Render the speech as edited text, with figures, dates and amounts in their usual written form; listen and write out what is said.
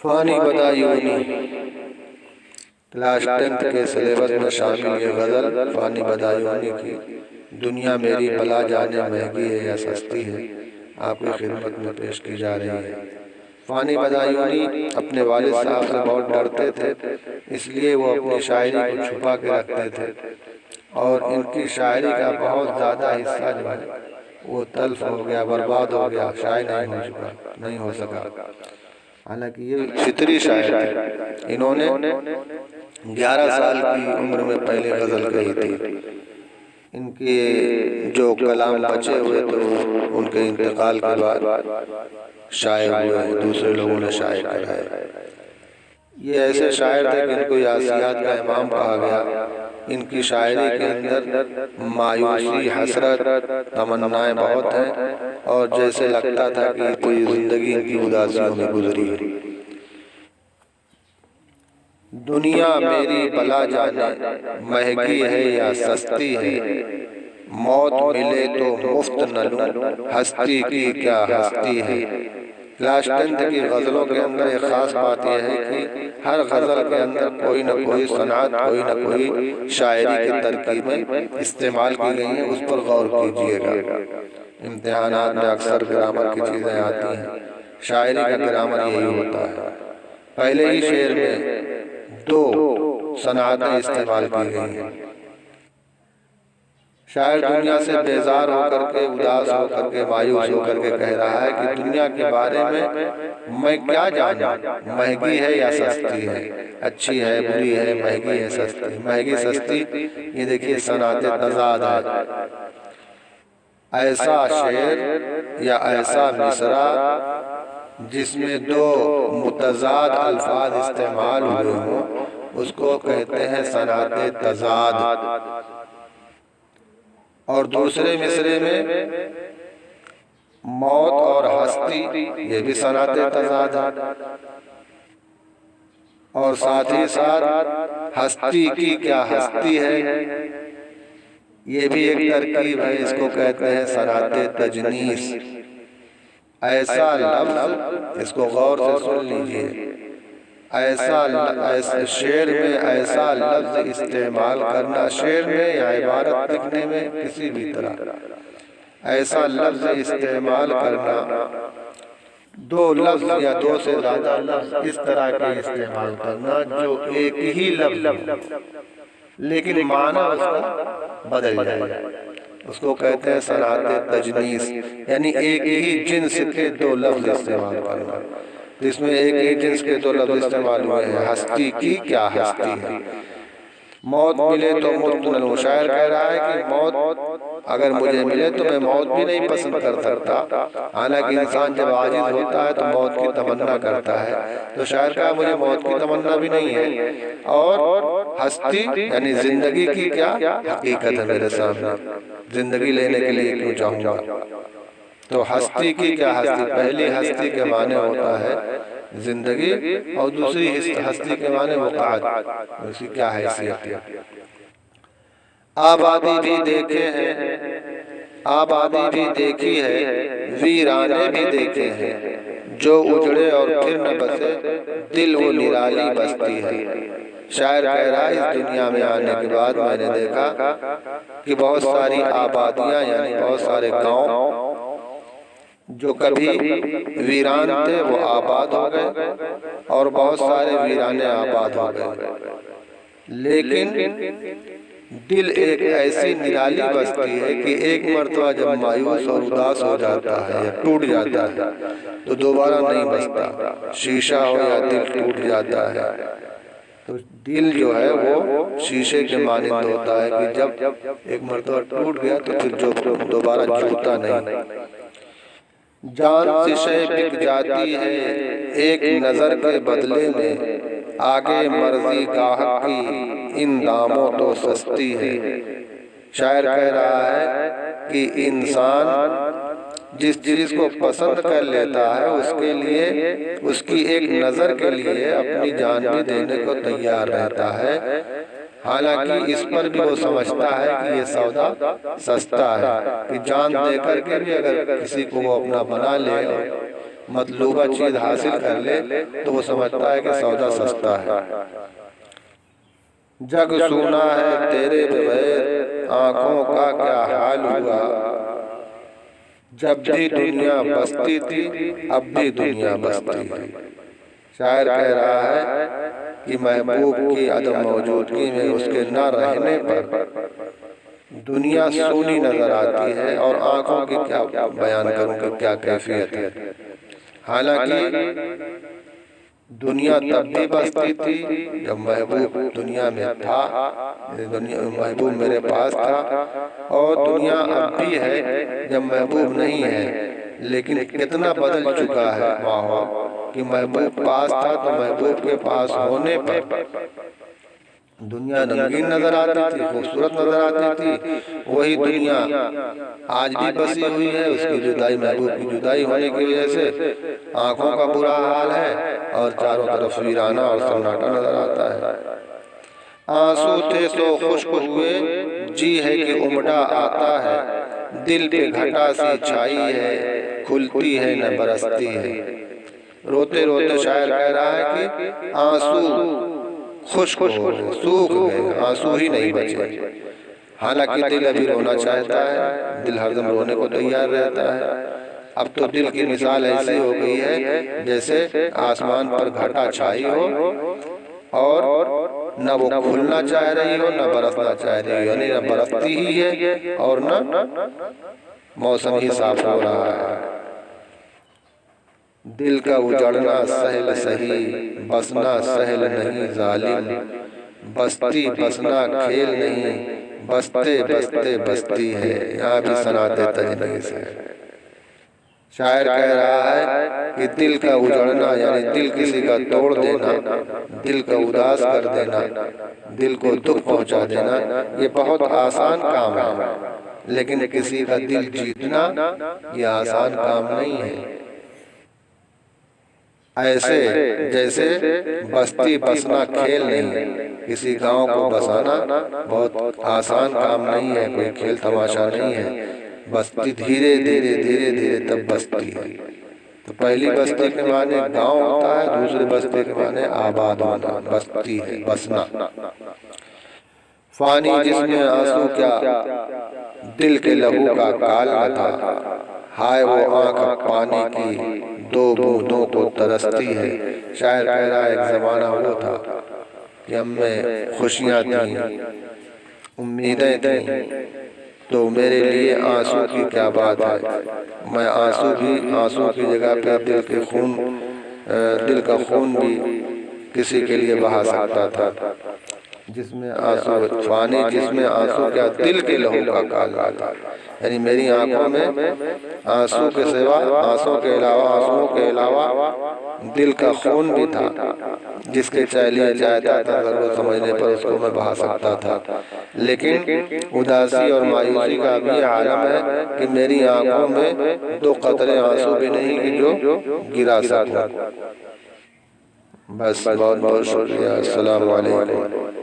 فانی بدایونی کلاس 10 کے سلیبس میں شامل یہ غزل فانی بدایونی کی دنیا میری بلا جانے مہنگی ہے یا سستی ہے آپ کی خدمت میں پیش کی جا رہی ہے۔ فانی بدایونی اپنے والد صاحب سے بہت ڈرتے تھے، اس لیے وہ اپنی شاعری کو چھپا کے رکھتے تھے اور ان کی شاعری کا بہت زیادہ حصہ جو ہے وہ تلف ہو گیا، برباد ہو گیا، شائع نہیں ہو سکا۔ حالانکہ یہ فطری شاعر تھے، انہوں نے 11 سال کی عمر میں پہلے غزل کہی تھی۔ ان کے جو کلام بچے ہوئے تو ان کے انتقال کے بعد شائع ہوئے، دوسرے لوگوں نے شائع کرائے۔ یہ ایسے شاعر تھے کہ ان کو یاسیات کا امام کہا گیا۔ ان کی شاعری کے اندر مایوسی، حسرت، تمنائیں بہت ہیں اور جیسے لگتا تھا کہ کوئی زندگی ان کی اداسیوں میں گزری۔ دنیا میری بلا جانے مہنگی ہے یا سستی ہے، موت ملے تو مفت نہ لوں، ہستی کی کیا ہستی ہے۔ کلاس 10 کی غزلوں کے اندر ایک خاص بات یہ ہے کہ ہر غزل کے اندر کوئی نہ کوئی صنعت، کوئی نہ کوئی شاعری کی ترکیبیں استعمال کی گئی ہیں، اس پر غور کیجئے گا۔ امتحانات میں اکثر گرامر کی چیزیں آتی ہیں، شاعری کا گرامر یہی ہوتا ہے۔ پہلے ہی شعر میں 2 صنعتیں استعمال کی گئی ہیں۔ شاعر دنیا سے بیزار ہو کر کے، اداس ہو کر کے، مایوس ہو کر کے کہہ رہا ہے کہ دنیا کے بارے میں کیا جانا، مہنگی ہے یا سستی ہے، اچھی ہے، بری ہے، مہنگی ہے، سستی۔ مہنگی سستی یہ دیکھیے صنعت تضاد ہے۔ ایسا شعر یا ایسا مصرع جس میں 2 متضاد الفاظ استعمال ہوئے ہوں، اس کو کہتے ہیں صنعت تضاد۔ اور دوسرے مصرعے میں موت اور ہستی، یہ بھی صنعت تضاد ہے۔ اور ساتھ ہی ساتھ ہستی کی کیا ہستی ہے، یہ بھی ایک ترکیب ہے، اس کو کہتے ہیں صنعت تجنیس۔ ایسا لفظ، اس کو غور سے سن لیجئے، ایسا شعر میں ایسا لفظ استعمال کرنا، شعر میں یا عبارت لکھنے میں کسی بھی طرح ایسا لفظ استعمال کرنا، 2 لفظ یا 2 سے زیادہ لفظ اس طرح کے استعمال کرنا جو ایک ہی لفظ لیکن معنی اس کا بدل جائے، اس کو کہتے ہیں صنعت تجنیس، یعنی ایک ہی جنس کے 2 لفظ استعمال کرنا۔ اس میں ایک ہی جنس کے 2 لفظ استعمال ہوئے ہیں، ہستی کی کیا ہستی ہے، موت ملے تو مفت نہ لوں۔ شاعر کہہ رہا ہے کہ موت اگر مجھے ملے تو میں موت بھی نہیں پسند کر سکتا، حالانکہ انسان جب عاجز ہوتا ہے تو موت کی تمنا کرتا ہے، تو شاعر کہا مجھے موت کی تمنا بھی نہیں ہے، اور ہستی یعنی زندگی کی کیا حقیقت ہے میرے سامنے، زندگی لینے کے لیے کیوں چاہوں گا۔ تو ہستی کی کیا ہستی، پہلی ہستی کے معنی ہوتا ہے زندگی، اور دوسری ہستی کے معنی وقعت، اس کی کیا حیثیت ہے۔ آبادی بھی دیکھے ہیں، آبادی بھی دیکھی ہے، ویرانے بھی دیکھے ہیں، جو اجڑے اور پھر نہ بسے، دل وہ نرالی بستی ہے۔ شاعر کہہ رہا ہے اس دنیا میں آنے کے بعد میں نے دیکھا کہ بہت ساری آبادیاں یعنی بہت سارے گاؤں جو کبھی ویران تھے وہ آباد ہو گئے، اور بہت سارے ویرانے آباد ہو گئے، لیکن دل ایک ایسی نرالی بستی ہے کہ ایک مرتبہ جب مایوس اور اداس ہو جاتا ہے یا ٹوٹ جاتا ہے تو دوبارہ نہیں بستا، شیشہ ہو یا دل ٹوٹ جاتا ہے، تو دل جو ہے وہ شیشے کے مانند ہوتا ہے کہ جب ایک مرتبہ ٹوٹ گیا تو پھر جو دوبارہ جڑتا نہیں۔ جان سے شے بک جاتی ہے ایک نظر کے بدلے میں، آگے مرضی گاہک کی ان داموں تو سستی ہے۔ شاعر کہہ رہا ہے کہ انسان جس چیز کو پسند کر لیتا ہے اس کے لیے، اس کی ایک نظر کے لیے اپنی جان بھی دینے کو تیار رہتا ہے، حالانکہ اس پر بھی وہ سمجھتا ہے کہ یہ سودا سستا ہے، کہ جان دے کر کے بھی اگر کسی کو وہ اپنا بنا لے مطلوبہ چیز حاصل کر لے تو وہ سمجھتا ہے کہ سودا سستا ہے۔ جگ سونا ہے تیرے بغیر آنکھوں کا کیا حال ہوا، جب بھی دنیا بستی تھی اب بھی دنیا بستی ہے۔ شاعر کہہ رہا ہے کہ محبوب کی عدم موجودگی میں، اس کے نہ رہنے پر دنیا سونی نظر آتی ہے، اور آنکھوں کی کیا بیان کروں کہ کیا کیفیت ہے۔ حالانکہ دنیا تب بھی بستی تھی جب محبوب دنیا میں تھا، محبوب میرے پاس تھا، اور دنیا اب بھی ہے جب محبوب نہیں ہے۔ لیکن کتنا بدل چکا ہے ماحول کہ محبوب پاس تھا تو محبوب کے پاس ہونے پر دنیا رنگین نظر آتی تھی، خوبصورت نظر آتی تھی۔ وہی دنیا آج بھی بسی ہوئی ہے، اس کی جدائی، محبوب کی جدائی ہونے کی وجہ سے آنکھوں کا برا حال ہے، اور چاروں طرف ویرانہ اور سناٹا نظر آتا ہے۔ آنسو تھے سو خشک ہوئے، جی ہے کہ امڈا آتا ہے، دل پہ گھٹا سی چھائی ہے، کھلتی ہے نہ برستی ہے۔ روتے روتے شاعر کہہ رہا ہے کہ آنسو خشک ہو گئے، سوکھ گئے، آنسو ہی نہیں بچے۔ حالانکہ دل ابھی رونا چاہتا ہے، دل ہر دم رونے کو تیار رہتا ہے۔ اب تو دل کی مثال ایسی ہو گئی ہے جیسے آسمان پر گھٹا چھائی ہو، اور نہ وہ کھلنا چاہ رہی ہو نہ برسنا چاہ رہی ہو، یعنی نہ برستی ہی ہے اور نہ موسم ہی صاف ہو رہا ہے۔ دل کا اجڑنا سہل سہی، بسنا سہل نہیں ظالم، بستی بسنا کھیل نہیں، بستے بستے بستی ہے۔ یہاں بھی صنعت تجنیس ہے۔ شاعر کہہ رہا ہے کہ دل کا اجڑنا یعنی دل کسی کا توڑ دینا، دل کا اداس کر دینا، دل کو دکھ پہنچا دینا، یہ بہت آسان کام ہے، لیکن کسی کا دل جیتنا یہ آسان کام نہیں ہے۔ ایسے جیسے بستی بسنا کھیل نہیں، کسی گاؤں کو بسانا بہت آسان کام نہیں ہے، کوئی کھیل تماشا نہیں ہے۔ بستی دھیرے دھیرے دھیرے دھیرے تب بستی ہے۔ تو پہلی بستی کے معنی گاؤں ہوتا ہے، دوسری بستی کے معنی آباد ہونا، بستی ہے، بسنا۔ فانی جس میں آنسو کیا دل کے لہو کا کالما تھا، ہائے وہ آنکھ پانی کی دو بوندوں کو ترستی ہے۔ شاعر کہہ رہا ہے ایک زمانہ وہ تھا کہ ہم میں خوشیاں تھیں، امیدیں تھیں، تو میرے لیے آنسو کی کیا بات ہے۔ میں آنسو کی جگہ پہ دل کا خون بھی کسی کے لیے بہا سکتا تھا۔ جس میں آنسو فانی، جس میں آنسو کیا دل کے لہو کا کالما تھا، یعنی میری آنکھوں میں آنسو کے سوا، آنسوں کے علاوہ دل کا خون بھی تھا، جس کے چاہیے چاہتا تھا ضرورت سمجھنے پر اس کو میں بہا سکتا تھا۔ لیکن اداسی اور مایوسی کا بھی عالم ہے کہ میری آنکھوں میں دو قطرے آنسو بھی نہیں کہ جو گرا سکوں۔ بس بہت بہت شکریہ۔ السلام علیکم۔